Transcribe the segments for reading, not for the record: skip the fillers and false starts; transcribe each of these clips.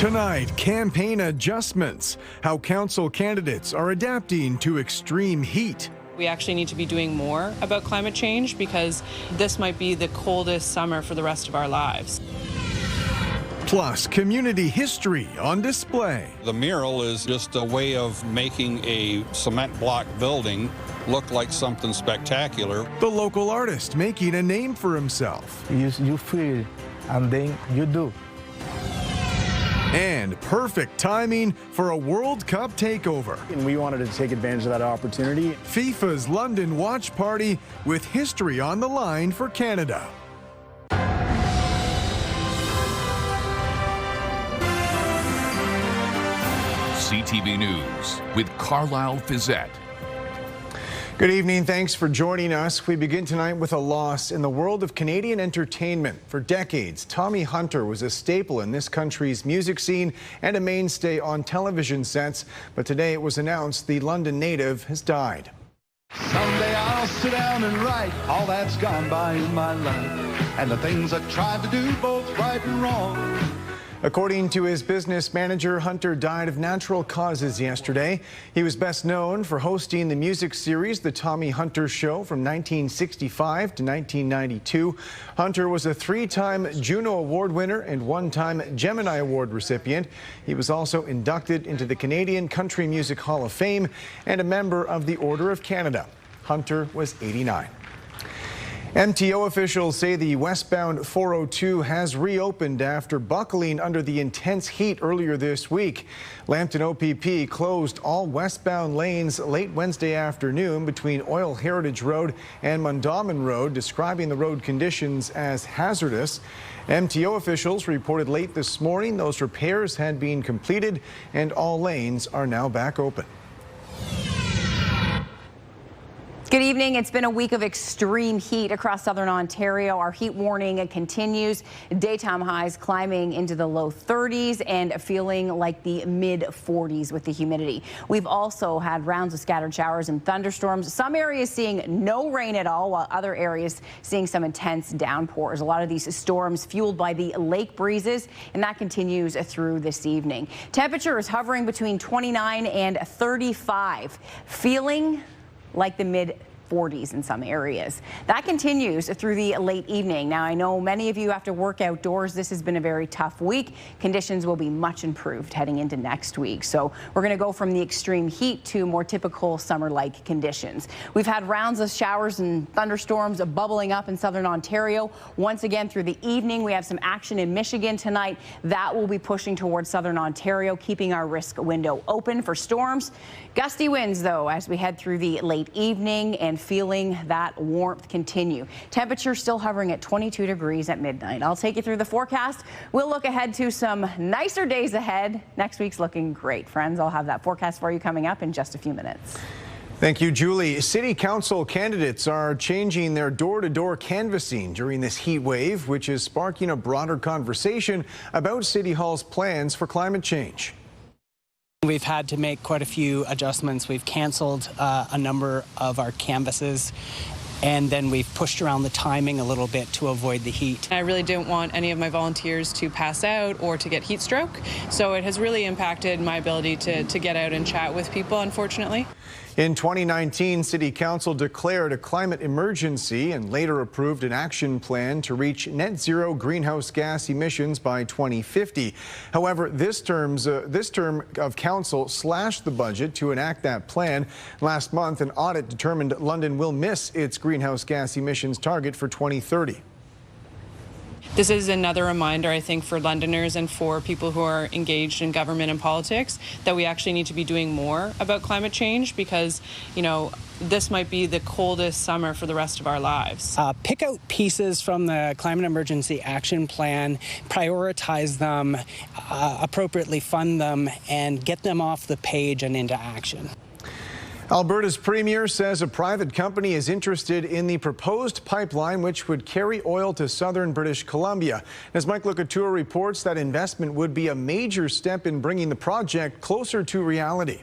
Tonight, campaign adjustments, how council candidates are adapting to extreme heat. We actually need to be doing more about climate change because this might be the coldest summer for the rest of our lives. Plus, community history on display. The mural is just a way of making a cement block building look like something spectacular. The local artist making a name for himself. You feel it, and then you do. And perfect timing for a World Cup takeover. And we wanted to take advantage of that opportunity. FIFA's London watch party with history on the line for Canada. CTV News with Carlyle Fiset. Good evening. Thanks for joining us. We begin tonight with a loss in the world of Canadian entertainment. For decades, Tommy Hunter was a staple in this country's music scene and a mainstay on television sets. But today it was announced the London native has died. Someday I'll sit down and write all that's gone by in my life and the things I tried to do, both right and wrong. According to his business manager, Hunter died of natural causes yesterday. He was best known for hosting the music series The Tommy Hunter Show from 1965 to 1992. Hunter was a three-time Juno Award winner and one-time Gemini Award recipient. He was also inducted into the Canadian Country Music Hall of Fame and a member of the Order of Canada. Hunter was 89. MTO officials say the westbound 402 has reopened after buckling under the intense heat earlier this week. Lambton OPP closed all westbound lanes late Wednesday afternoon between Oil Heritage Road and Mondawmin Road, describing the road conditions as hazardous. MTO officials reported late this morning those repairs had been completed and all lanes are now back open. Good evening. It's been a week of extreme heat across southern Ontario. Our heat warning continues. Daytime highs climbing into the low 30s and feeling like the mid 40s with the humidity. We've also had rounds of scattered showers and thunderstorms. Some areas seeing no rain at all, while other areas seeing some intense downpours. A lot of these storms fueled by the lake breezes, and that continues through this evening. Temperature is hovering between 29 and 35, feeling like the mid 40s in some areas. That continues through the late evening. Now, I know many of you have to work outdoors. This has been a very tough week. Conditions will be much improved heading into next week. So we're going to go from the extreme heat to more typical summer-like conditions. We've had rounds of showers and thunderstorms bubbling up in southern Ontario. Once again, through the evening, we have some action in Michigan tonight. That will be pushing towards southern Ontario, keeping our risk window open for storms. Gusty winds, though, as we head through the late evening and feeling that warmth continue. Temperature still hovering at 22 degrees at midnight. I'll take you through the forecast. We'll look ahead to some nicer days ahead. Next week's looking great, friends. I'll have that forecast for you coming up in just a few minutes. Thank you, Julie. City Council candidates are changing their door-to-door canvassing during this heat wave, which is sparking a broader conversation about City Hall's plans for climate change. We've had to make quite a few adjustments. We've canceled a number of our canvasses, and then we've pushed around the timing a little bit to avoid the heat. I really didn't want any of my volunteers to pass out or to get heat stroke, so it has really impacted my ability to get out and chat with people, unfortunately. In 2019, City Council declared a climate emergency and later approved an action plan to reach net zero greenhouse gas emissions by 2050. However, this term of council slashed the budget to enact that plan. Last month, an audit determined London will miss its greenhouse gas emissions target for 2030. This is another reminder, I think, for Londoners and for people who are engaged in government and politics that we actually need to be doing more about climate change because, you know, this might be the coldest summer for the rest of our lives. Pick out pieces from the Climate Emergency Action Plan, prioritize them, appropriately fund them, and get them off the page and into action. Alberta's premier says a private company is interested in the proposed pipeline which would carry oil to southern British Columbia. As Mike Locouture reports, that investment would be a major step in bringing the project closer to reality.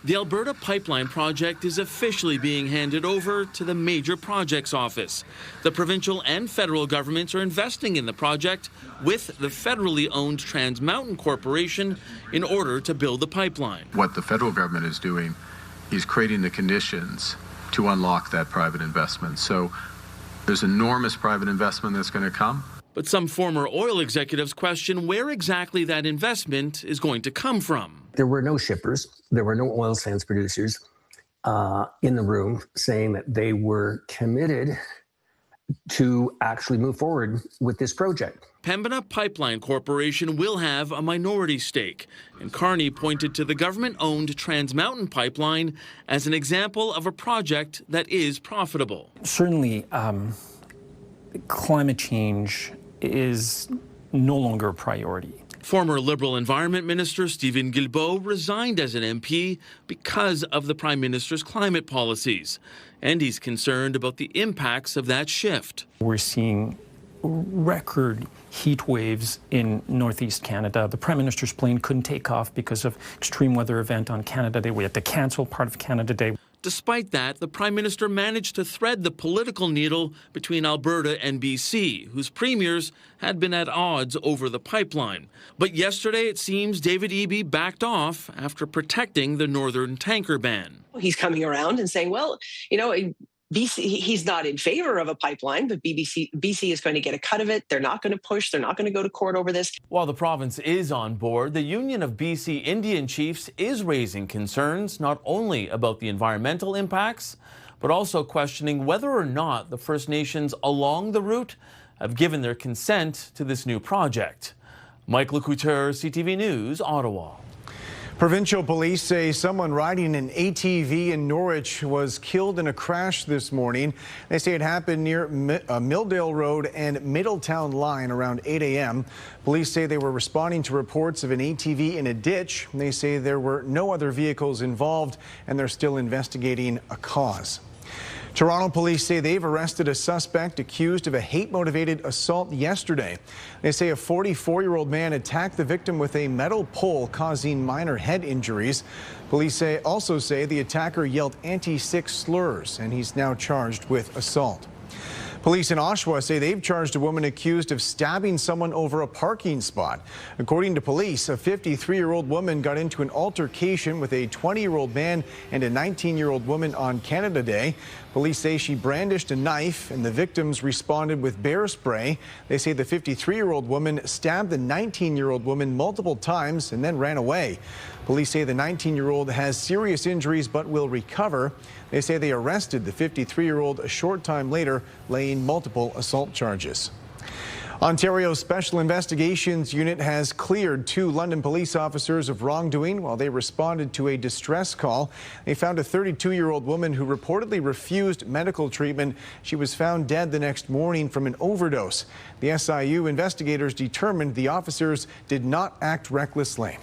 The Alberta Pipeline project is officially being handed over to the Major Projects Office. The provincial and federal governments are investing in the project with the federally owned Trans Mountain Corporation in order to build the pipeline. What the federal government is doing is creating the conditions to unlock that private investment. So there's enormous private investment that's going to come. But some former oil executives question where exactly that investment is going to come from. There were no shippers, there were no oil sands producers in the room saying that they were committed to actually move forward with this project. Pembina Pipeline Corporation will have a minority stake, and Carney pointed to the government-owned Trans Mountain Pipeline as an example of a project that is profitable. Certainly, climate change is no longer a priority. Former Liberal Environment Minister Stephen Guilbeault resigned as an MP because of the Prime Minister's climate policies, and he's concerned about the impacts of that shift. We're seeing record heat waves in northeast Canada. The Prime Minister's plane couldn't take off because of extreme weather event on Canada Day. We had to cancel part of Canada Day. Despite that, the Prime Minister managed to thread the political needle between Alberta and BC, whose premiers had been at odds over the pipeline. But yesterday, it seems David Eby backed off after protecting the northern tanker ban. He's coming around and saying, well, you know, BC, he's not in favor of a pipeline, but BC is going to get a cut of it. They're not going to push. They're not going to go to court over this. While the province is on board, the Union of BC Indian Chiefs is raising concerns not only about the environmental impacts, but also questioning whether or not the First Nations along the route have given their consent to this new project. Mike Lecouteur, CTV News, Ottawa. Provincial police say someone riding an ATV in Norwich was killed in a crash this morning. They say it happened near Milldale Road and Middletown Line around 8 a.m. Police say they were responding to reports of an ATV in a ditch. They say there were no other vehicles involved and they're still investigating a cause. Toronto police say they've arrested a suspect accused of a hate-motivated assault yesterday. They say a 44-year-old man attacked the victim with a metal pole, causing minor head injuries. Police also say the attacker yelled anti-Sikh slurs, and he's now charged with assault. Police in Oshawa say they've charged a woman accused of stabbing someone over a parking spot. According to police, a 53-year-old woman got into an altercation with a 20-year-old man and a 19-year-old woman on Canada Day. Police say she brandished a knife and the victims responded with bear spray. They say the 53-year-old woman stabbed the 19-year-old woman multiple times and then ran away. Police say the 19-year-old has serious injuries but will recover. They say they arrested the 53-year-old a short time later, laying multiple assault charges. Ontario's Special Investigations Unit has cleared 2 London police officers of wrongdoing while they responded to a distress call. They found a 32-year-old woman who reportedly refused medical treatment. She was found dead the next morning from an overdose. The SIU investigators determined the officers did not act recklessly.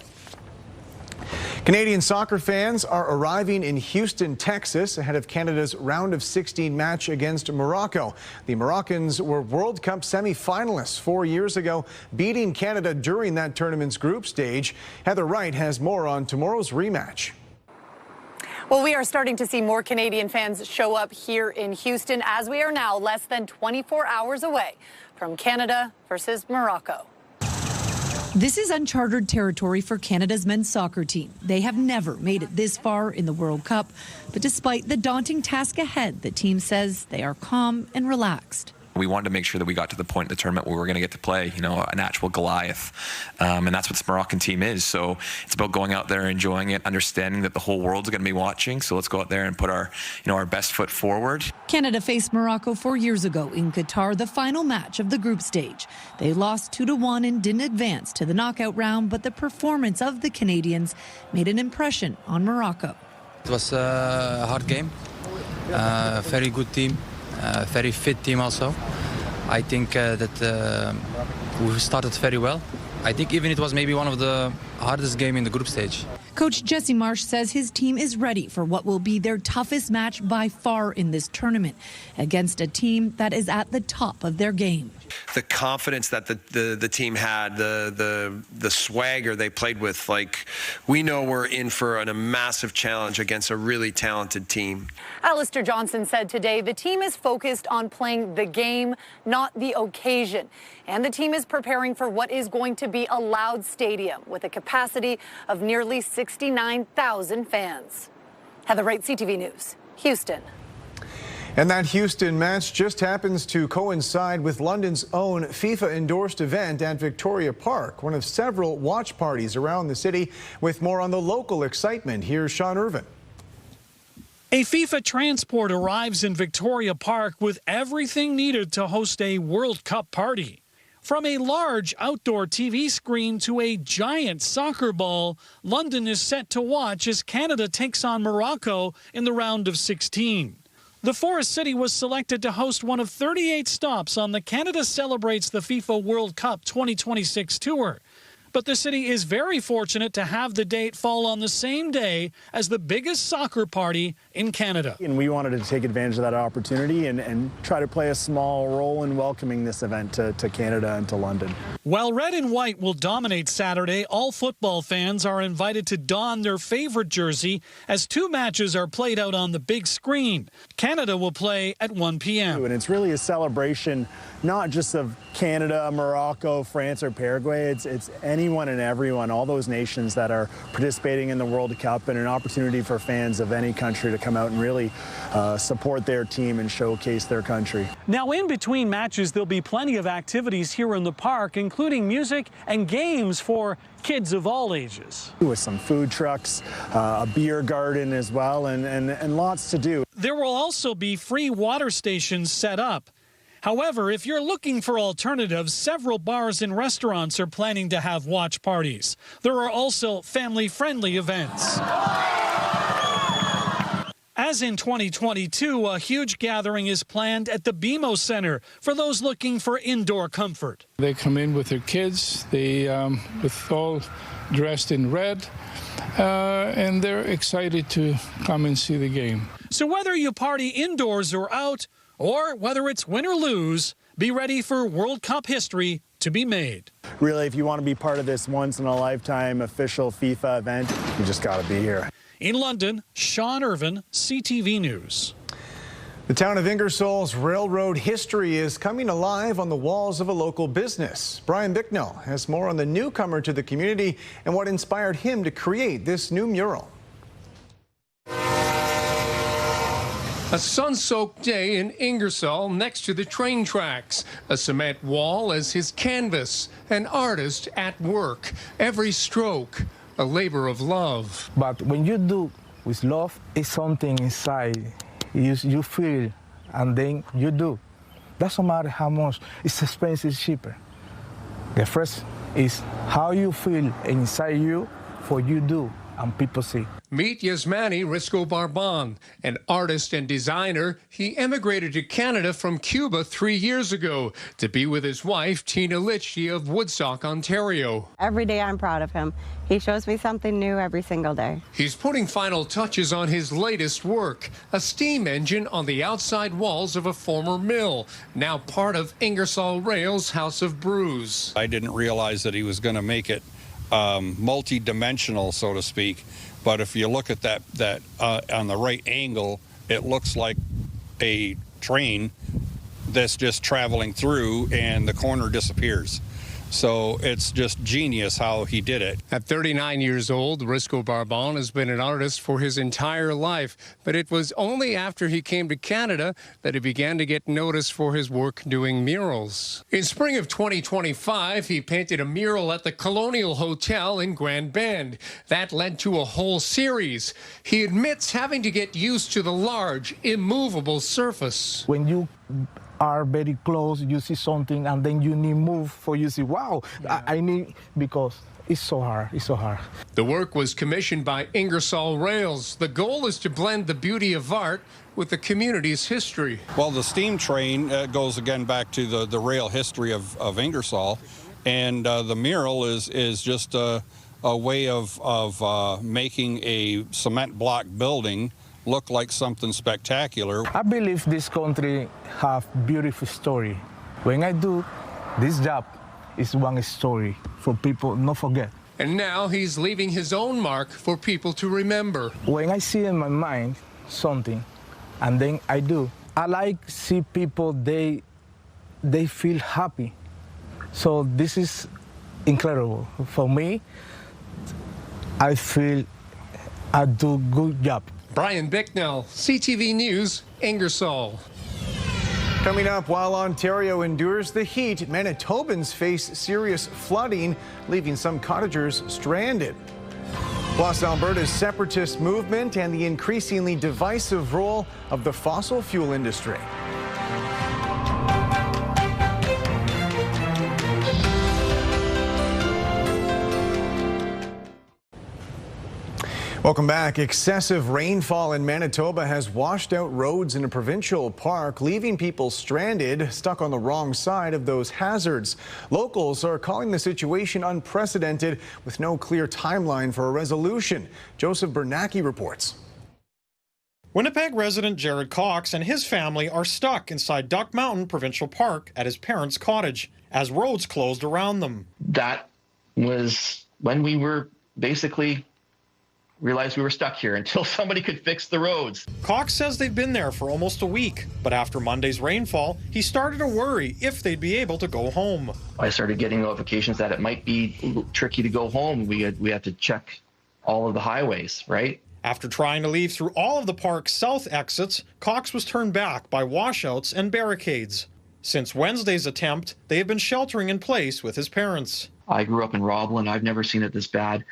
Canadian soccer fans are arriving in Houston, Texas, ahead of Canada's round of 16 match against Morocco. The Moroccans were World Cup semi-finalists 4 years ago, beating Canada during that tournament's group stage. Heather Wright has more on tomorrow's rematch. Well, we are starting to see more Canadian fans show up here in Houston as we are now less than 24 hours away from Canada versus Morocco. This is uncharted territory for Canada's men's soccer team. They have never made it this far in the World Cup, but despite the daunting task ahead, the team says they are calm and relaxed. We wanted to make sure that we got to the point in the tournament where we were going to get to play, you know, an actual Goliath. And that's what this Moroccan team is. So it's about going out there, enjoying it, understanding that the whole world's going to be watching. So let's go out there and put our, you know, our best foot forward. Canada faced Morocco 4 years ago in Qatar, the final match of the group stage. They lost 2-1 and didn't advance to the knockout round, but the performance of the Canadians made an impression on Morocco. It was a hard game, very good team. Very fit team also. I think that we started very well. I think even it was maybe one of the hardest games in the group stage. Coach Jesse Marsh says his team is ready for what will be their toughest match by far in this tournament against a team that is at the top of their game. The confidence that the team had, the swagger they played with, like, we know we're in for a massive challenge against a really talented team. Alistair Johnson said today the team is focused on playing the game, not the occasion. And the team is preparing for what is going to be a loud stadium with a capacity of nearly 69,000 fans. Heather Wright, CTV News, Houston. And that Houston match just happens to coincide with London's own FIFA-endorsed event at Victoria Park, one of several watch parties around the city. With more on the local excitement, here's Sean Irvin. A FIFA transport arrives in Victoria Park with everything needed to host a World Cup party. From a large outdoor TV screen to a giant soccer ball, London is set to watch as Canada takes on Morocco in the round of 16. The Forest City was selected to host one of 38 stops on the Canada Celebrates the FIFA World Cup 2026 tour. But the city is very fortunate to have the date fall on the same day as the biggest soccer party in Canada. And we wanted to take advantage of that opportunity and try to play a small role in welcoming this event to Canada and to London. While red and white will dominate Saturday, all football fans are invited to don their favorite jersey as two matches are played out on the big screen. Canada will play at 1 p.m. And it's really a celebration not just of Canada, Morocco, France, or Paraguay. It's anyone and everyone, all those nations that are participating in the World Cup, and an opportunity for fans of any country to come out and really support their team and showcase their country. Now, in between matches, there'll be plenty of activities here in the park, including music and games for kids of all ages. With some food trucks, a beer garden as well, and lots to do. There will also be free water stations set up. However, if you're looking for alternatives, several bars and restaurants are planning to have watch parties. There are also family-friendly events. As in 2022, a huge gathering is planned at the BMO Center for those looking for indoor comfort. They come in with their kids, they with all dressed in red, and they're excited to come and see the game. So whether you party indoors or out, or whether it's win or lose, be ready for World Cup history to be made. Really, if you want to be part of this once-in-a-lifetime official FIFA event, you just got to be here. In London, Sean Irvin, CTV News. The town of Ingersoll's railroad history is coming alive on the walls of a local business. Brian Bicknell has more on the newcomer to the community and what inspired him to create this new mural. A sun-soaked day in Ingersoll next to the train tracks. A cement wall as his canvas. An artist at work. Every stroke, a labor of love. But when you do with love, it's something inside. You feel, and then you do. Doesn't matter how much. It's expensive, it's cheaper. The first is how you feel inside you for you do, and people see. Meet Yasmani Risco-Barban, an artist and designer. He emigrated to Canada from Cuba 3 years ago to be with his wife, Tina Litchie of Woodstock, Ontario. Every day I'm proud of him. He shows me something new every single day. He's putting final touches on his latest work, a steam engine on the outside walls of a former mill, now part of Ingersoll Rail's House of Brews. I didn't realize that he was going to make it multi-dimensional, so to speak. But if you look at that on the right angle, it looks like a train that's just traveling through and the corner disappears. So it's just genius how he did it. At 39 years old, Risco-Barban has been an artist for his entire life, but it was only after he came to Canada that he began to get noticed for his work doing murals. In spring of 2025, he painted a mural at the Colonial Hotel in Grand Bend. That led to a whole series. He admits having to get used to the large, immovable surface. When you are very close, you see something, and then you need move for you see, wow, yeah. I need, because it's so hard, it's so hard. The work was commissioned by Ingersoll Rails. The goal is to blend the beauty of art with the community's history. Well, the steam train goes again back to the rail history of Ingersoll, and the mural is just a a way of making a cement block building look like something spectacular. I believe this country have beautiful story. When I do this job, it's one story for people not forget. And now he's leaving his own mark for people to remember. When I see in my mind something, and then I do, I like see people, they feel happy. So this is incredible. For me, I feel I do good job. Brian Bicknell, CTV News, Ingersoll. Coming up, while Ontario endures the heat, Manitobans face serious flooding, leaving some cottagers stranded. Plus, Alberta's separatist movement and the increasingly divisive role of the fossil fuel industry. Welcome back. Excessive rainfall in Manitoba has washed out roads in a provincial park, leaving people stranded, stuck on the wrong side of those hazards. Locals are calling the situation unprecedented, with no clear timeline for a resolution. Joseph Bernacki reports. Winnipeg resident Jared Cox and his family are stuck inside Duck Mountain Provincial Park at his parents' cottage as roads closed around them. That was when we were basically realized we were stuck here until somebody could fix the roads. Cox says they've been there for almost a week, but after Monday's rainfall, he started to worry if they'd be able to go home. I started getting notifications that it might be tricky to go home. We had to check all of the highways, right? After trying to leave through all of the park's south exits, Cox was turned back by washouts and barricades. Since Wednesday's attempt, they have been sheltering in place with his parents. I grew up in Roblin. I've never seen it this bad.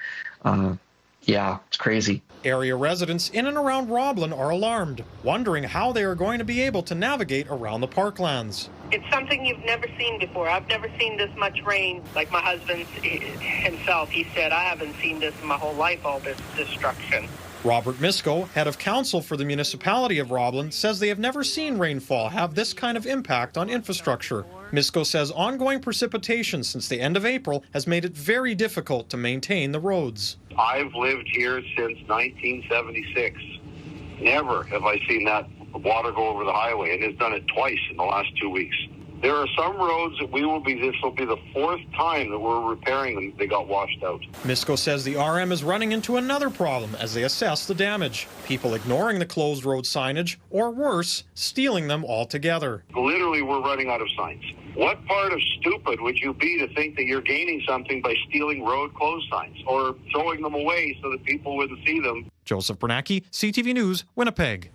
Yeah, it's crazy. Area residents in and around Roblin are alarmed, wondering how they are going to be able to navigate around the parklands. It's something you've never seen before. I've never seen this much rain. Like my husband himself, he said, I haven't seen this in my whole life, all this destruction. Robert Misko, head of council for the municipality of Roblin, says they have never seen rainfall have this kind of impact on infrastructure. Misko says ongoing precipitation since the end of April has made it very difficult to maintain the roads. I've lived here since 1976. Never have I seen that water go over the highway, and it's done it twice in the last 2 weeks. There are some roads that this will be the fourth time that we're repairing them. They got washed out. Misko says the RM is running into another problem as they assess the damage. People ignoring the closed road signage, or worse, stealing them altogether. Literally, we're running out of signs. What part of stupid would you be to think that you're gaining something by stealing road closed signs or throwing them away so that people wouldn't see them? Joseph Bernacki, CTV News, Winnipeg.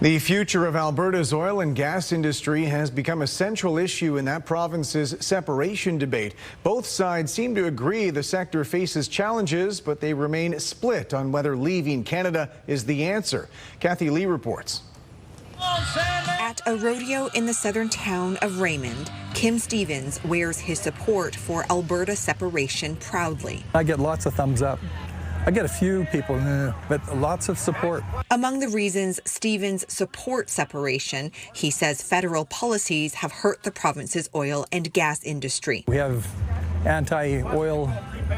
The future of Alberta's oil and gas industry has become a central issue in that province's separation debate. Both sides seem to agree the sector faces challenges, but they remain split on whether leaving Canada is the answer. Kathy Lee reports. At a rodeo in the southern town of Raymond, Kim Stevens wears his support for Alberta separation proudly. I get lots of thumbs up. I get a few people, but lots of support. Among the reasons Stevens supports separation, he says federal policies have hurt the province's oil and gas industry. We have anti-oil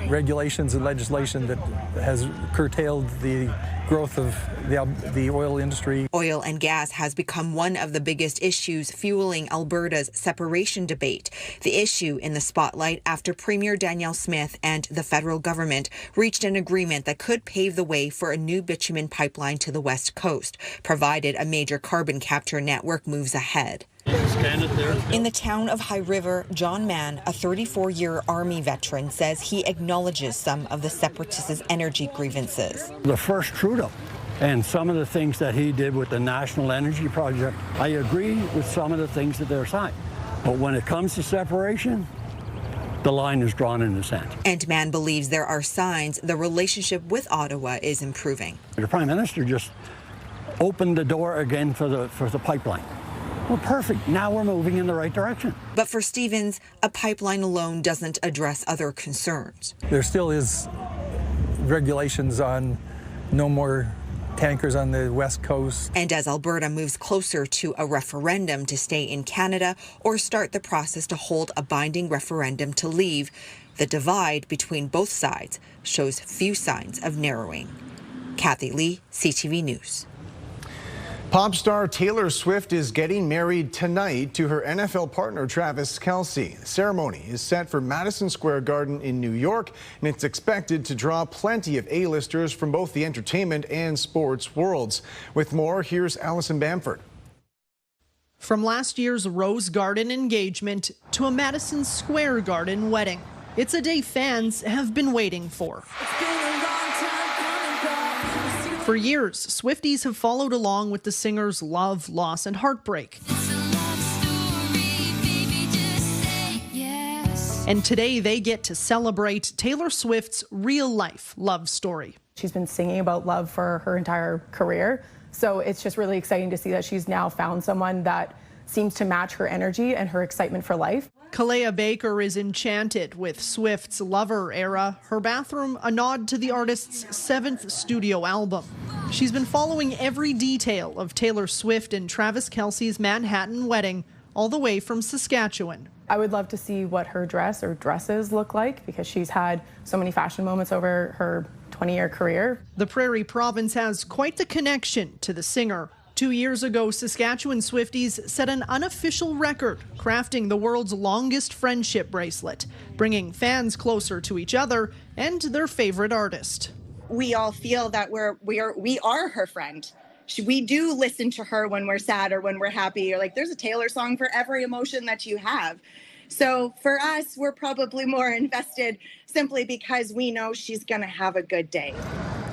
regulations and legislation that has curtailed the growth of the oil industry. Oil and gas has become one of the biggest issues fueling Alberta's separation debate. The issue in the spotlight after Premier Danielle Smith and the federal government reached an agreement that could pave the way for a new bitumen pipeline to the west coast, provided a major carbon capture network moves ahead. In the town of High River, John Mann, a 34-year Army veteran, says he acknowledges some of the separatists' energy grievances. The first Trudeau and some of the things that he did with the National Energy Project, I agree with some of the things that they're saying. But when it comes to separation, the line is drawn in the sand. And Mann believes there are signs the relationship with Ottawa is improving. The Prime Minister just opened the door again for the pipeline. Well, perfect. Now we're moving in the right direction. But for Stevens, a pipeline alone doesn't address other concerns. There still is regulations on no more tankers on the west coast. And as Alberta moves closer to a referendum to stay in Canada or start the process to hold a binding referendum to leave, the divide between both sides shows few signs of narrowing. Kathy Lee, CTV News. Pop star Taylor Swift is getting married tonight to her NFL partner Travis Kelce. The ceremony is set for Madison Square Garden in New York, and it's expected to draw plenty of A-listers from both the entertainment and sports worlds. With more, here's Allison Bamford. From last year's Rose Garden engagement to a Madison Square Garden wedding, it's a day fans have been waiting for. For years, Swifties have followed along with the singer's love, loss, and heartbreak. And today they get to celebrate Taylor Swift's real-life love story. She's been singing about love for her entire career, so it's just really exciting to see that she's now found someone that seems to match her energy and her excitement for life. Kalea Baker is enchanted with Swift's Lover era, her bathroom a nod to the artist's 7th studio album. She's been following every detail of Taylor Swift and Travis Kelce's Manhattan wedding, all the way from Saskatchewan. I would love to see what her dress or dresses look like, because she's had so many fashion moments over her 20-year career. The Prairie Province has quite the connection to the singer. 2 years ago, Saskatchewan Swifties set an unofficial record, crafting the world's longest friendship bracelet, bringing fans closer to each other and their favorite artist. We all feel that we are her friend. We do listen to her when we're sad or when we're happy, or like there's a Taylor song for every emotion that you have. So for us, we're probably more invested simply because we know she's going to have a good day.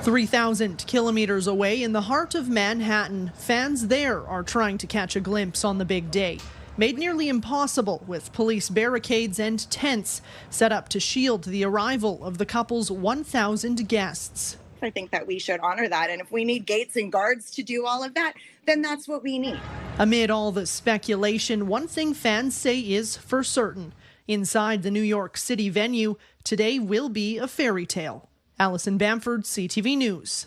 3,000 kilometers away in the heart of Manhattan, fans there are trying to catch a glimpse on the big day. Made nearly impossible with police barricades and tents set up to shield the arrival of the couple's 1,000 guests. I think that we should honor that. And if we need gates and guards to do all of that, then that's what we need. Amid all the speculation, one thing fans say is for certain. Inside the New York City venue, today will be a fairy tale. Allison Bamford, CTV News.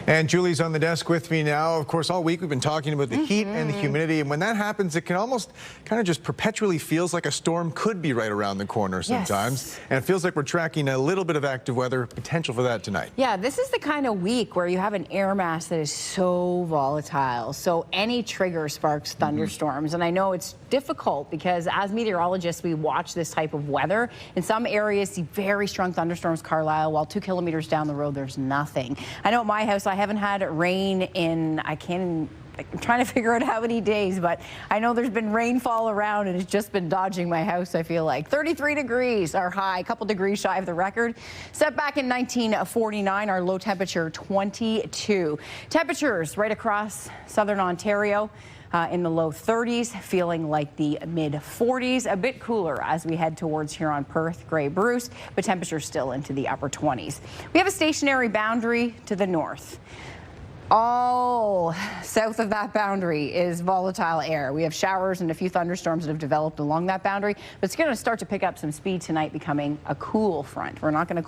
And Julie's on the desk with me now. Of course, all week we've been talking about the heat and the humidity. And when that happens, it can almost kind of just perpetually feels like a storm could be right around the corner sometimes. Yes. And it feels like we're tracking a little bit of active weather potential for that tonight. Yeah, this is the kind of week where you have an air mass that is so volatile. So any trigger sparks thunderstorms. And I know it's difficult because as meteorologists, we watch this type of weather. In some areas, see very strong thunderstorms, Carlyle, while 2 kilometers down the road, there's nothing. I know at my house, I haven't had rain in, I'm trying to figure out how many days, but I know there's been rainfall around and it's just been dodging my house, I feel like. 33 degrees our high, a couple degrees shy of the record. Set back in 1949, our low temperature 22. Temperatures right across southern Ontario. In the low 30s, feeling like the mid 40s, a bit cooler as we head towards Huron, Perth, Grey Bruce, but temperatures still into the upper 20s. We have a stationary boundary to the north. All south of that boundary is volatile air. We have showers and a few thunderstorms that have developed along that boundary, but it's going to start to pick up some speed tonight, becoming a cool front. I'm not going to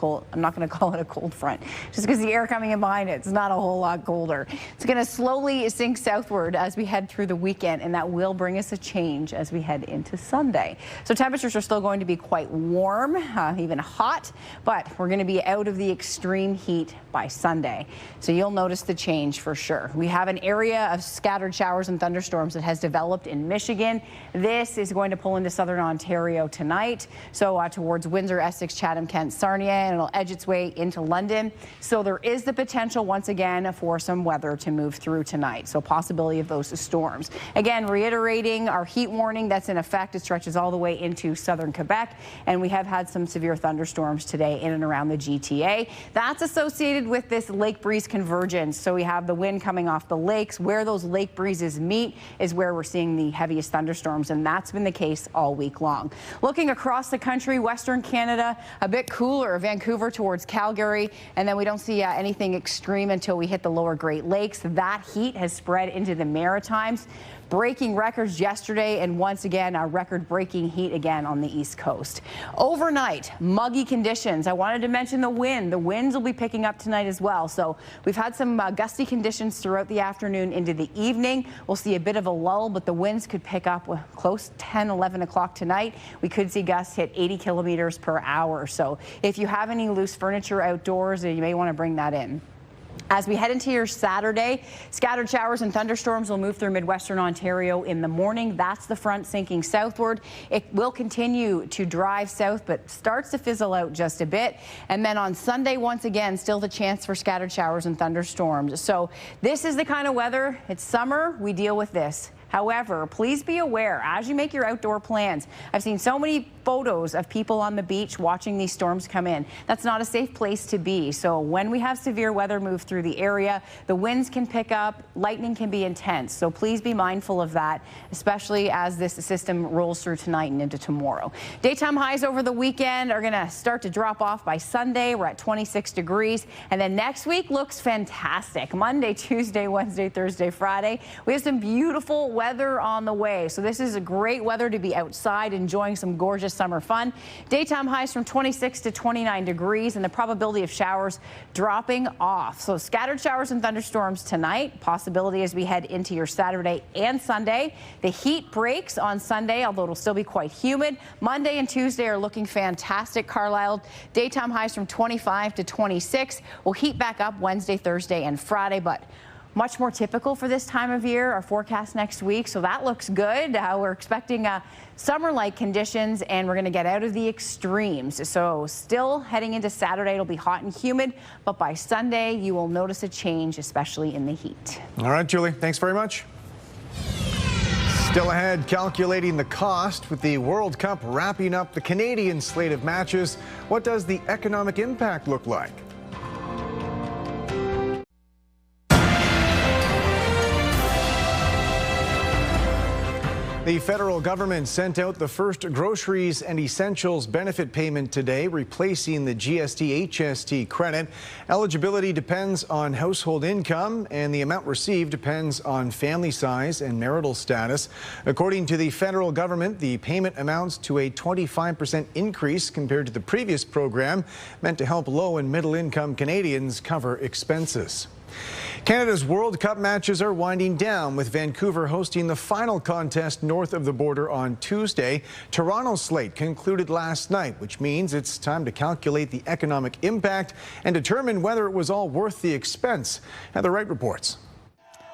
call it a cold front, just because the air coming in behind it's not a whole lot colder. It's going to slowly sink southward as we head through the weekend, and that will bring us a change as we head into Sunday. So temperatures are still going to be quite warm, even hot, but we're going to be out of the extreme heat by Sunday. So you'll notice the change for sure. We have an area of scattered showers and thunderstorms that has developed in Michigan. This is going to pull into southern Ontario tonight. So towards Windsor, Essex, Chatham, Kent, Sarnia, and it'll edge its way into London. So there is the potential once again for some weather to move through tonight. So possibility of those storms. Again, reiterating our heat warning that's in effect. It stretches all the way into southern Quebec. And we have had some severe thunderstorms today in and around the GTA. That's associated with this lake breeze convergence. So we have the wind coming off the lakes. Where those lake breezes meet is where we're seeing the heaviest thunderstorms, and that's been the case all week long. Looking across the country, Western Canada, a bit cooler, Vancouver towards Calgary, and then we don't see anything extreme until we hit the lower Great Lakes. That heat has spread into the Maritimes. breaking records yesterday, and once again, a record-breaking heat again on the East Coast. Overnight, muggy conditions. I wanted to mention the wind. The winds will be picking up tonight as well. So we've had some gusty conditions throughout the afternoon into the evening. We'll see a bit of a lull, but the winds could pick up close 10, 11 o'clock tonight. We could see gusts hit 80 kilometers per hour. So if you have any loose furniture outdoors, you may want to bring that in. As we head into your Saturday, scattered showers and thunderstorms will move through Midwestern Ontario in the morning. That's the front sinking southward. It will continue to drive south, but starts to fizzle out just a bit. And then on Sunday, once again, still the chance for scattered showers and thunderstorms. So this is the kind of weather. It's summer. We deal with this. However, please be aware as you make your outdoor plans. I've seen so many photos of people on the beach watching these storms come in. That's not a safe place to be. So when we have severe weather move through the area, the winds can pick up, lightning can be intense. So please be mindful of that, especially as this system rolls through tonight and into tomorrow. Daytime highs over the weekend are going to start to drop off by Sunday. We're at 26 degrees. And then next week looks fantastic. Monday, Tuesday, Wednesday, Thursday, Friday. We have some beautiful weather on the way. So this is a great weather to be outside enjoying some gorgeous summer fun. Daytime highs from 26 to 29 degrees and the probability of showers dropping off. So scattered showers and thunderstorms tonight. Possibility as we head into your Saturday and Sunday. The heat breaks on Sunday, although it'll still be quite humid. Monday and Tuesday are looking fantastic. Carlyle, daytime highs from 25 to 26. We'll heat back up Wednesday, Thursday, and Friday, but much more typical for this time of year. Our forecast next week, so that looks good. We're expecting summer-like conditions, and we're going to get out of the extremes. So still heading into Saturday, it'll be hot and humid, but by Sunday, you will notice a change, especially in the heat. All right, Julie, thanks very much. Still ahead, calculating the cost with the World Cup wrapping up the Canadian slate of matches. What does the economic impact look like? The federal government sent out the first groceries and essentials benefit payment today, replacing the GST-HST credit. Eligibility depends on household income, and the amount received depends on family size and marital status. According to the federal government, the payment amounts to a 25% increase compared to the previous program, meant to help low and middle income Canadians cover expenses. Canada's World Cup matches are winding down, with Vancouver hosting the final contest north of the border on Tuesday. Toronto's slate concluded last night, which means it's time to calculate the economic impact and determine whether it was all worth the expense. Heather Wright reports.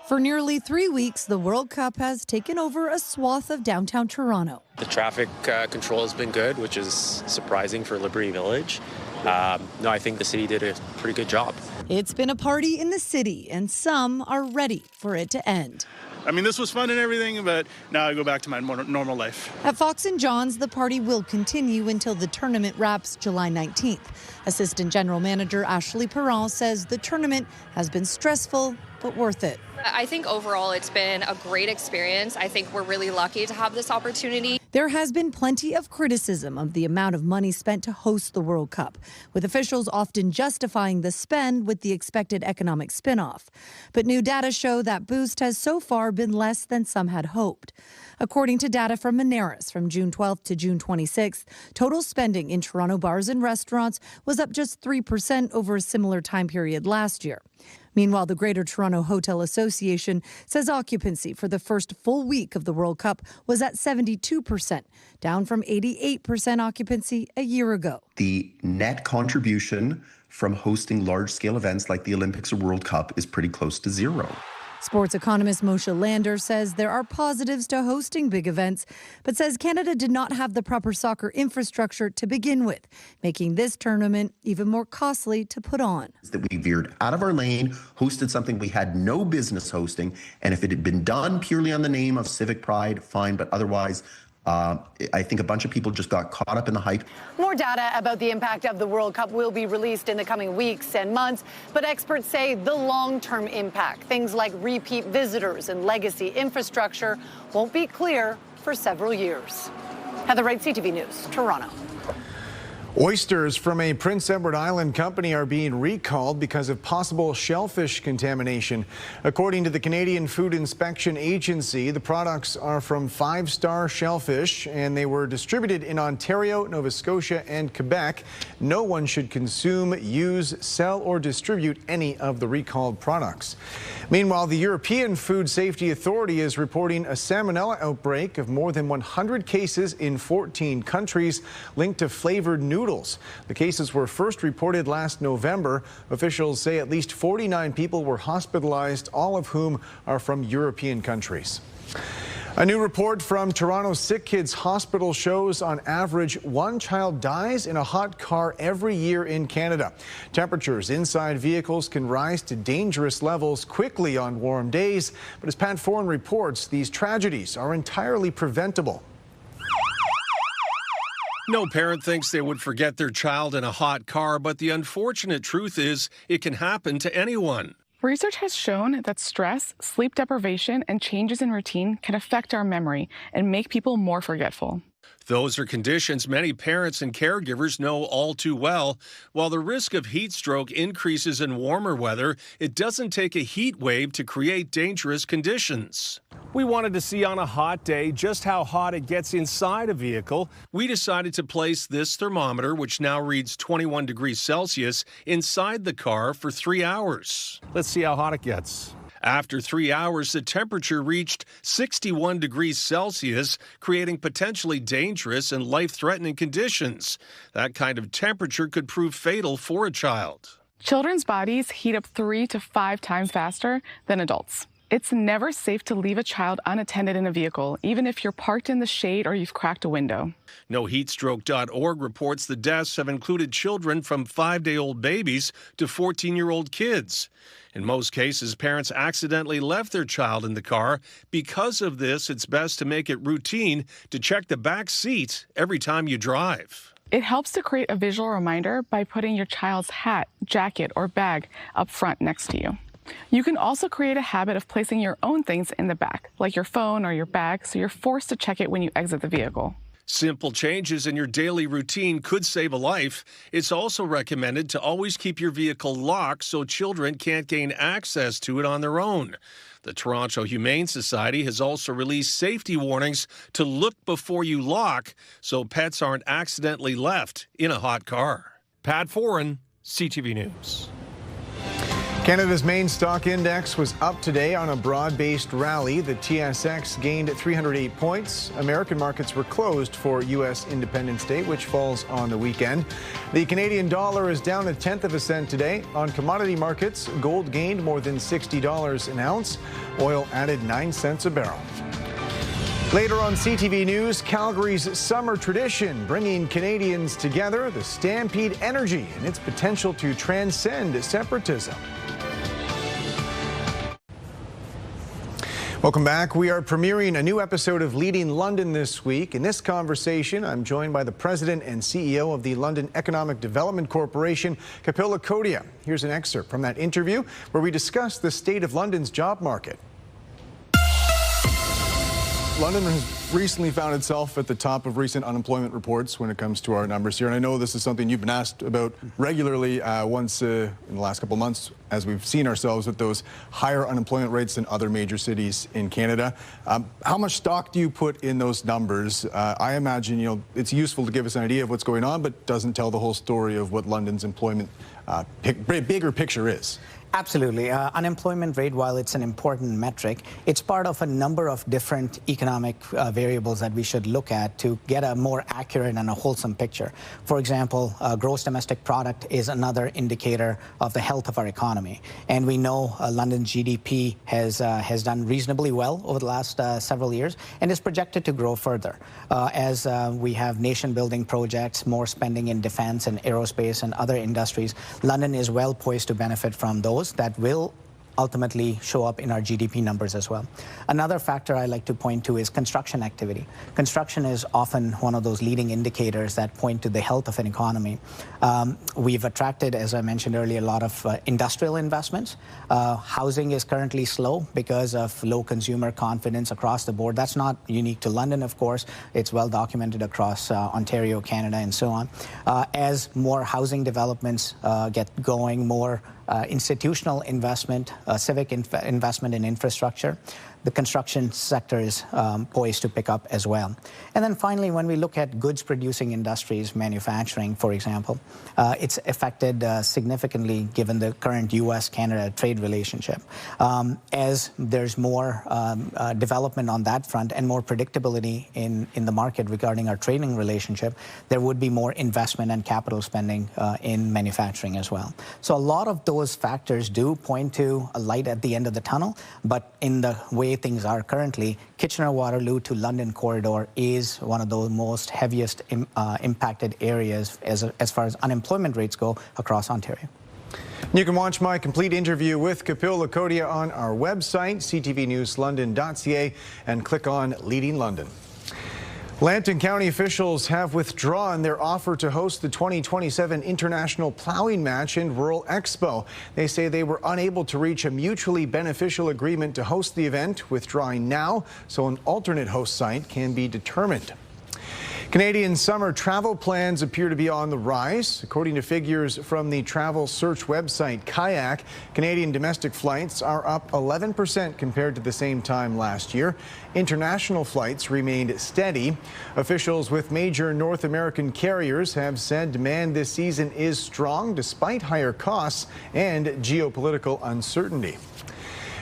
For nearly 3 weeks, the World Cup has taken over a swath of downtown Toronto. The traffic control has been good, which is surprising for Liberty Village. No, I think the city did a pretty good job. It's been a party in the city, and some are ready for it to end. I mean, this was fun and everything, but now I go back to my more normal life. At Fox & John's, the party will continue until the tournament wraps July 19th. Assistant General Manager Ashley Perron says the tournament has been stressful, but worth it. I think overall it's been a great experience. I think we're really lucky to have this opportunity. There has been plenty of criticism of the amount of money spent to host the World Cup, with officials often justifying the spend with the expected economic spin-off. But new data show that boost has so far been less than some had hoped. According to data from Moneris from June 12th to June 26th, total spending in Toronto bars and restaurants was up just 3% over a similar time period last year. Meanwhile, the Greater Toronto Hotel Association says occupancy for the first full week of the World Cup was at 72%, down from 88% occupancy a year ago. The net contribution from hosting large-scale events like the Olympics or World Cup is pretty close to zero. Sports economist Moshe Lander says there are positives to hosting big events, but says Canada did not have the proper soccer infrastructure to begin with, making this tournament even more costly to put on. That we veered out of our lane, hosted something we had no business hosting, and if it had been done purely on the name of civic pride, fine, but otherwise, I think a bunch of people just got caught up in the hype. More data about the impact of the World Cup will be released in the coming weeks and months, but experts say the long-term impact, things like repeat visitors and legacy infrastructure, won't be clear for several years. Heather Wright, CTV News, Toronto. Oysters from a Prince Edward Island company are being recalled because of possible shellfish contamination. According to the Canadian Food Inspection Agency, the products are from five-star shellfish and they were distributed in Ontario, Nova Scotia and Quebec. No one should consume, use, sell or distribute any of the recalled products. Meanwhile, the European Food Safety Authority is reporting a salmonella outbreak of more than 100 cases in 14 countries linked to flavored noodles. The cases were first reported last November. Officials say at least 49 people were hospitalized, all of whom are from European countries. A new report from Toronto's Sick Kids Hospital shows on average one child dies in a hot car every year in Canada. Temperatures inside vehicles can rise to dangerous levels quickly on warm days, but as Pat Foran reports, these tragedies are entirely preventable. No parent thinks they would forget their child in a hot car, but the unfortunate truth is it can happen to anyone. Research has shown that stress, sleep deprivation, and changes in routine can affect our memory and make people more forgetful. Those are conditions many parents and caregivers know all too well. While the risk of heat stroke increases in warmer weather, it doesn't take a heat wave to create dangerous conditions. We wanted to see on a hot day just how hot it gets inside a vehicle. We decided to place this thermometer, which now reads 21 degrees Celsius, inside the car for 3 hours. Let's see how hot it gets. After 3 hours, the temperature reached 61 degrees Celsius, creating potentially dangerous and life-threatening conditions. That kind of temperature could prove fatal for a child. Children's bodies heat up 3 to 5 times faster than adults. It's never safe to leave a child unattended in a vehicle, even if you're parked in the shade or you've cracked a window. NoHeatStroke.org reports the deaths have included children from 5-day-old babies to 14-year-old kids. In most cases, parents accidentally left their child in the car. Because of this, it's best to make it routine to check the back seat every time you drive. It helps to create a visual reminder by putting your child's hat, jacket, or bag up front next to you. You can also create a habit of placing your own things in the back, like your phone or your bag, so you're forced to check it when you exit the vehicle. Simple changes in your daily routine could save a life. It's also recommended to always keep your vehicle locked so children can't gain access to it on their own. The Toronto Humane Society has also released safety warnings to look before you lock so pets aren't accidentally left in a hot car. Pat Foran, CTV News. Canada's main stock index was up today on a broad-based rally. The TSX gained 308 points. American markets were closed for U.S. Independence Day, which falls on the weekend. The Canadian dollar is down 1/10 of a cent today. On commodity markets, gold gained more than $60 an ounce. Oil added 9 cents a barrel. Later on CTV News, Calgary's summer tradition bringing Canadians together, the Stampede energy and its potential to transcend separatism. Welcome back. We are premiering a new episode of Leading London this week. In this conversation, I'm joined by the President and CEO of the London Economic Development Corporation, Kapil Kodia. Here's an excerpt from that interview where we discuss the state of London's job market. London has recently found itself at the top of recent unemployment reports when it comes to our numbers here. And I know this is something you've been asked about regularly once in the last couple of months as we've seen ourselves with those higher unemployment rates than other major cities in Canada. How much stock do you put in those numbers? I imagine, it's useful to give us an idea of what's going on, but doesn't tell the whole story of what London's employment bigger picture is. Absolutely. Unemployment rate, while it's an important metric, it's part of a number of different economic variables that we should look at to get a more accurate and a wholesome picture. For example, gross domestic product is another indicator of the health of our economy. And we know London's GDP has done reasonably well over the last several years and is projected to grow further. As we have nation-building projects, more spending in defense and aerospace and other industries, London is well poised to benefit from those that will ultimately show up in our GDP numbers as well. Another factor I like to point to is construction activity. Construction is often one of those leading indicators that point to the health of an economy. We've attracted, as I mentioned earlier, a lot of industrial investments. Housing is currently slow because of low consumer confidence across the board. That's not unique to London, of course. It's well documented across Ontario, Canada, and so on. As more housing developments get going, more institutional investment, civic investment in infrastructure, the construction sector is poised to pick up as well. And then finally, when we look at goods-producing industries, manufacturing, for example, it's affected significantly given the current U.S.-Canada trade relationship. As there's more development on that front and more predictability in the market regarding our trading relationship, there would be more investment and capital spending in manufacturing as well. So a lot of those factors do point to a light at the end of the tunnel, but in the way things are currently, Kitchener-Waterloo to London corridor is one of the most heaviest impacted areas as far as unemployment rates go across Ontario. You can watch my complete interview with Kapil Lakotia on our website, ctvnewslondon.ca, and click on Leading London. Lambton County officials have withdrawn their offer to host the 2027 International Plowing Match and Rural Expo. They say they were unable to reach a mutually beneficial agreement to host the event, withdrawing now so an alternate host site can be determined. Canadian summer travel plans appear to be on the rise. According to figures from the travel search website Kayak, Canadian domestic flights are up 11% compared to the same time last year. International flights remained steady. Officials with major North American carriers have said demand this season is strong despite higher costs and geopolitical uncertainty.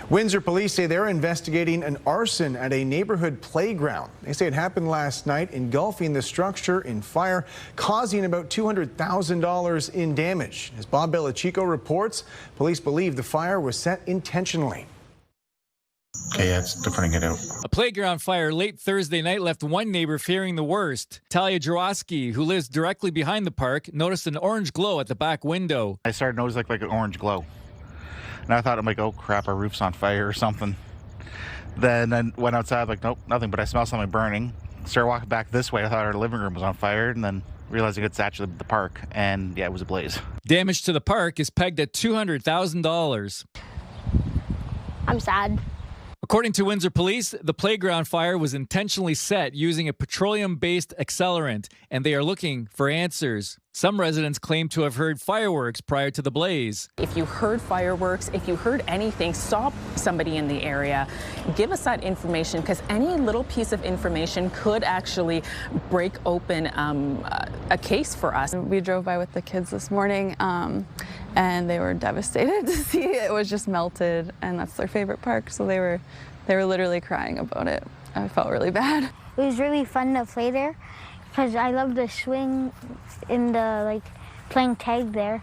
Windsor police say they're investigating an arson at a neighborhood playground. They say it happened last night, engulfing the structure in fire, causing about $200,000 in damage. As Bob Belichico reports, police believe the fire was set intentionally. Okay, yeah, they're putting it out. A playground fire late Thursday night left one neighbor fearing the worst. Talia Jaworski, who lives directly behind the park, noticed an orange glow at the back window. I started noticing like an orange glow. And I thought, I'm like, oh crap, our roof's on fire or something. Then I went outside, like, nope, nothing, but I smelled something burning. Started walking back this way, I thought our living room was on fire, and then realizing it's actually the park, and yeah, it was ablaze. Damage to the park is pegged at $200,000. I'm sad. According to Windsor Police, the playground fire was intentionally set using a petroleum-based accelerant, and they are looking for answers. Some residents claim to have heard fireworks prior to the blaze. If you heard fireworks, if you heard anything, stop somebody in the area. Give us that information, because any little piece of information could actually break open a case for us. We drove by with the kids this morning, and they were devastated to see it was just melted, and that's their favorite park, so they were literally crying about it. I felt really bad. It was really fun to play there, because I love the swing in the, playing tag there.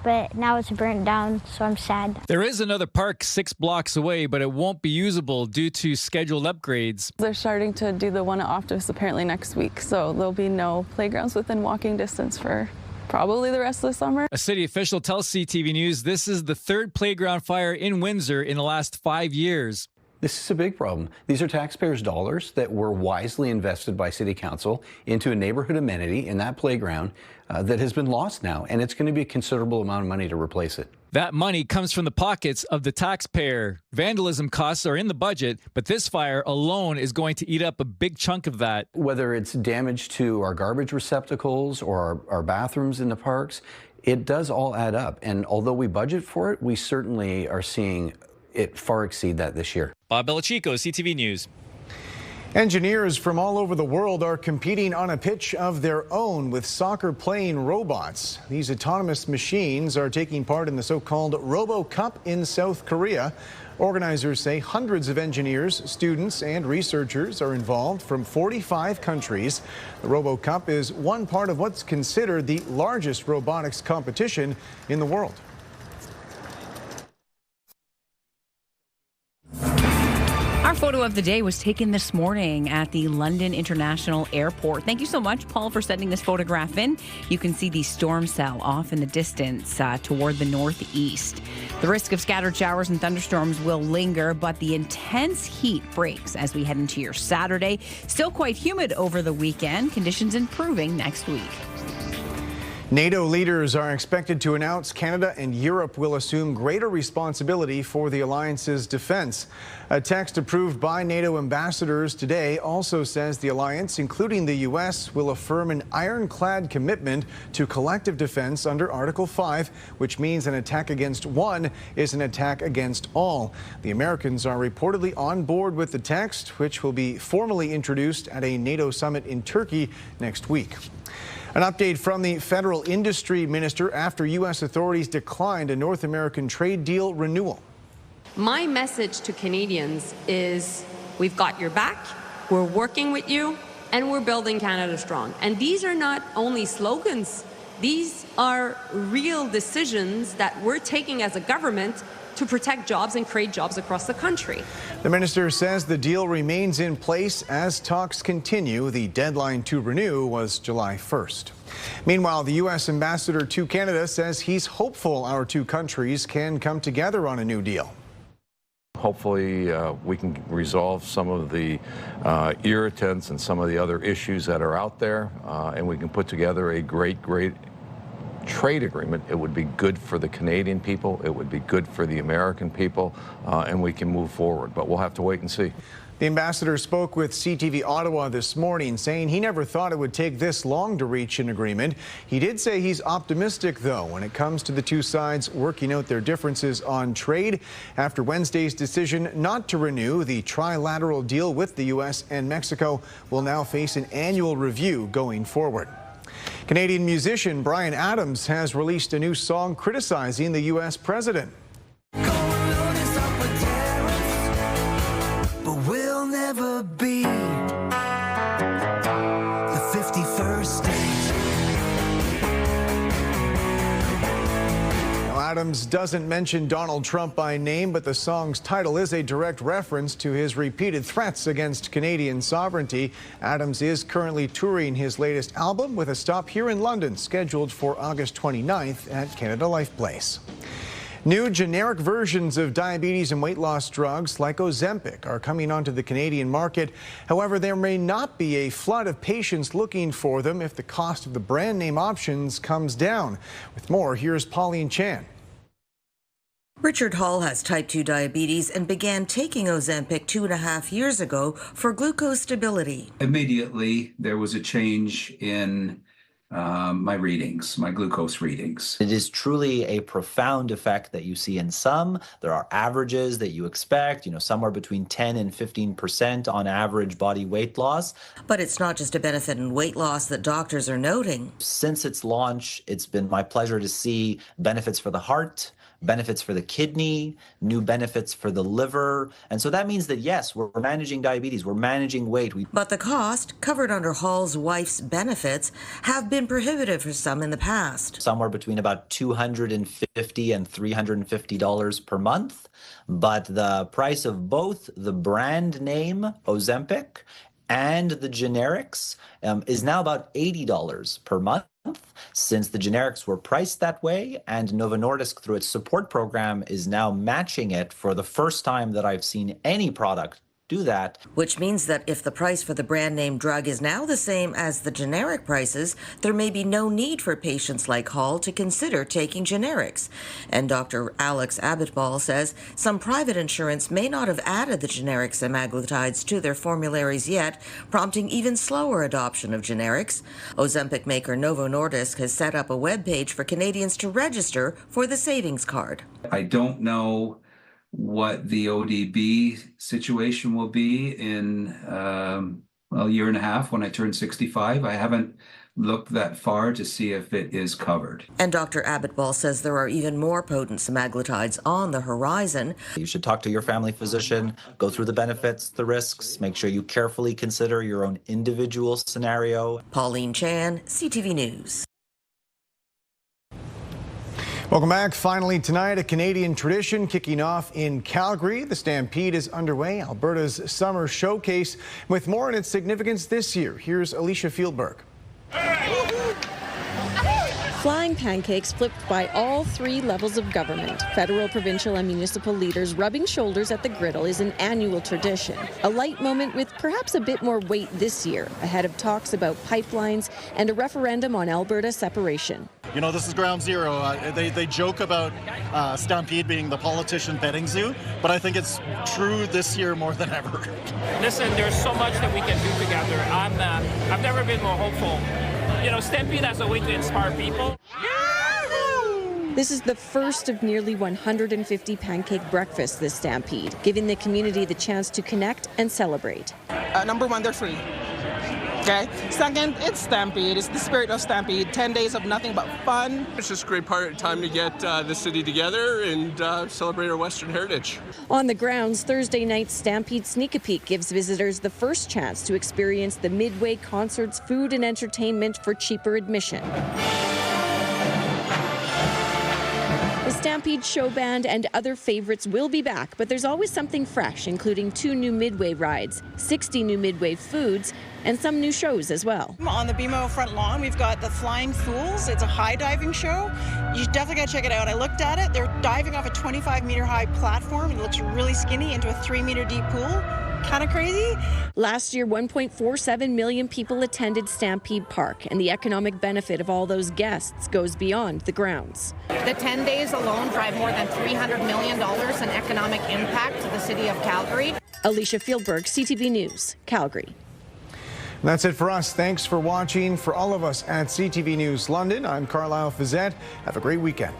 But now it's burnt down, so I'm sad. There is another park 6 blocks away, but it won't be usable due to scheduled upgrades. They're starting to do the one at Optus apparently next week, so there'll be no playgrounds within walking distance for probably the rest of the summer. A city official tells CTV News this is the 3rd playground fire in Windsor in the last 5 years. This is a big problem. These are taxpayers' dollars that were wisely invested by City Council into a neighborhood amenity in that playground that has been lost now, and it's going to be a considerable amount of money to replace it. That money comes from the pockets of the taxpayer. Vandalism costs are in the budget, but this fire alone is going to eat up a big chunk of that. Whether it's damage to our garbage receptacles or our bathrooms in the parks, it does all add up. And although we budget for it, we certainly are seeing it far exceed that this year. Bob Belichico, CTV News. Engineers from all over the world are competing on a pitch of their own with soccer-playing robots. These autonomous machines are taking part in the so-called Robo Cup in South Korea. Organizers say hundreds of engineers, students, and researchers are involved from 45 countries. The Robo Cup is one part of what's considered the largest robotics competition in the world. Our photo photo of the day was taken this morning at the London International Airport. Thank you so much, Paul, for sending this photograph in. You can see the storm cell off in the distance toward the northeast. The risk of scattered showers and thunderstorms will linger, but the intense heat breaks as we head into your Saturday. Still quite humid over the weekend. Conditions improving next week. NATO leaders are expected to announce Canada and Europe will assume greater responsibility for the alliance's defense. A text approved by NATO ambassadors today also says the alliance, including the U.S., will affirm an ironclad commitment to collective defense under Article 5, which means an attack against one is an attack against all. The Americans are reportedly on board with the text, which will be formally introduced at a NATO summit in Turkey next week. An update from the federal industry minister after U.S. authorities declined a North American trade deal renewal. My message to Canadians is we've got your back, we're working with you, and we're building Canada strong. And these are not only slogans, these are real decisions that we're taking as a government to protect jobs and create jobs across the country. The minister says the deal remains in place as talks continue. The deadline to renew was July 1st. Meanwhile, the U.S. ambassador to Canada says he's hopeful our two countries can come together on a new deal. Hopefully, we can resolve some of the irritants and some of the other issues that are out there, and we can put together a great trade agreement. It would be good for the Canadian people, it would be good for the American people, and we can move forward. But we'll have to wait and see. The ambassador spoke with CTV Ottawa this morning, saying he never thought it would take this long to reach an agreement. He did say he's optimistic, though, when it comes to the two sides working out their differences on trade. After Wednesday's decision not to renew, the trilateral deal with the U.S. and Mexico will now face an annual review going forward. Canadian musician Bryan Adams has released a new song criticizing the U.S. president. But we'll never be the 51st state. Now, Adams doesn't mention Donald Trump by name, but the song's title is a direct reference to his repeated threats against Canadian sovereignty. Adams is currently touring his latest album with a stop here in London scheduled for August 29th at Canada Life Place. New generic versions of diabetes and weight loss drugs like Ozempic are coming onto the Canadian market. However, there may not be a flood of patients looking for them if the cost of the brand name options comes down. With more, here's Pauline Chan. Richard Hall has type 2 diabetes and began taking Ozempic 2.5 years ago for glucose stability. Immediately, there was a change in my readings, my glucose readings. It is truly a profound effect that you see in some. There are averages that you expect, somewhere between 10 and 15% on average body weight loss. But it's not just a benefit in weight loss that doctors are noting. Since its launch, it's been my pleasure to see benefits for the heart, benefits for the kidney, new benefits for the liver. And so that means that, yes, we're managing diabetes, we're managing weight. But the cost, covered under Hall's wife's benefits, have been prohibitive for some in the past. Somewhere between about $250 and $350 per month. But the price of both the brand name Ozempic and the generics is now about $80 per month. Since the generics were priced that way, and Novo Nordisk, through its support program, is now matching it for the first time that I've seen any product do that. Which means that if the price for the brand name drug is now the same as the generic prices, there may be no need for patients like Hall to consider taking generics. And Dr. Alex Abitbol says some private insurance may not have added the generic semaglutides to their formularies yet, prompting even slower adoption of generics. Ozempic maker Novo Nordisk has set up a webpage for Canadians to register for the savings card. I don't know what the ODB situation will be in a year and a half when I turn 65. I haven't looked that far to see if it is covered. And Dr. Abitbol says there are even more potent semaglutides on the horizon. You should talk to your family physician, go through the benefits, the risks, make sure you carefully consider your own individual scenario. Pauline Chan, CTV News. Welcome back. Finally tonight, a Canadian tradition kicking off in Calgary. The Stampede is underway, Alberta's summer showcase. With more on its significance this year, here's Alicia Fieldberg. Flying pancakes flipped by all three levels of government. Federal, provincial, and municipal leaders rubbing shoulders at the griddle is an annual tradition. A light moment with perhaps a bit more weight this year, ahead of talks about pipelines and a referendum on Alberta separation. You know, this is ground zero. They joke about Stampede being the politician petting zoo, but I think it's true this year more than ever. Listen, there's so much that we can do together. I've never been more hopeful. You know, Stampede has a way to inspire people. This is the first of nearly 150 pancake breakfasts this Stampede, giving the community the chance to connect and celebrate. Number one, they're free. Okay. Second, it's Stampede. It's the spirit of Stampede. 10 days of nothing but fun. It's just a great time to get the city together and celebrate our Western heritage. On the grounds, Thursday night's Stampede Sneak a Peek gives visitors the first chance to experience the midway concerts, food and entertainment for cheaper admission. The Stampede Show Band and other favorites will be back, but there's always something fresh, including 2 new Midway rides, 60 new Midway foods, and some new shows as well. On the BMO front lawn, we've got the Flying Fools. It's a high diving show. You definitely got to check it out. I looked at it. They're diving off a 25-meter high platform. It looks really skinny into a 3-meter deep pool. Kind of crazy. Last year, 1.47 million people attended Stampede Park, and the economic benefit of all those guests goes beyond the grounds. The 10 days alone drive more than $300 million in economic impact to the city of Calgary. Alicia Fieldberg, CTV News, Calgary. And that's it for us. Thanks for watching. For all of us at CTV News London, I'm Carlyle Fiset. Have a great weekend.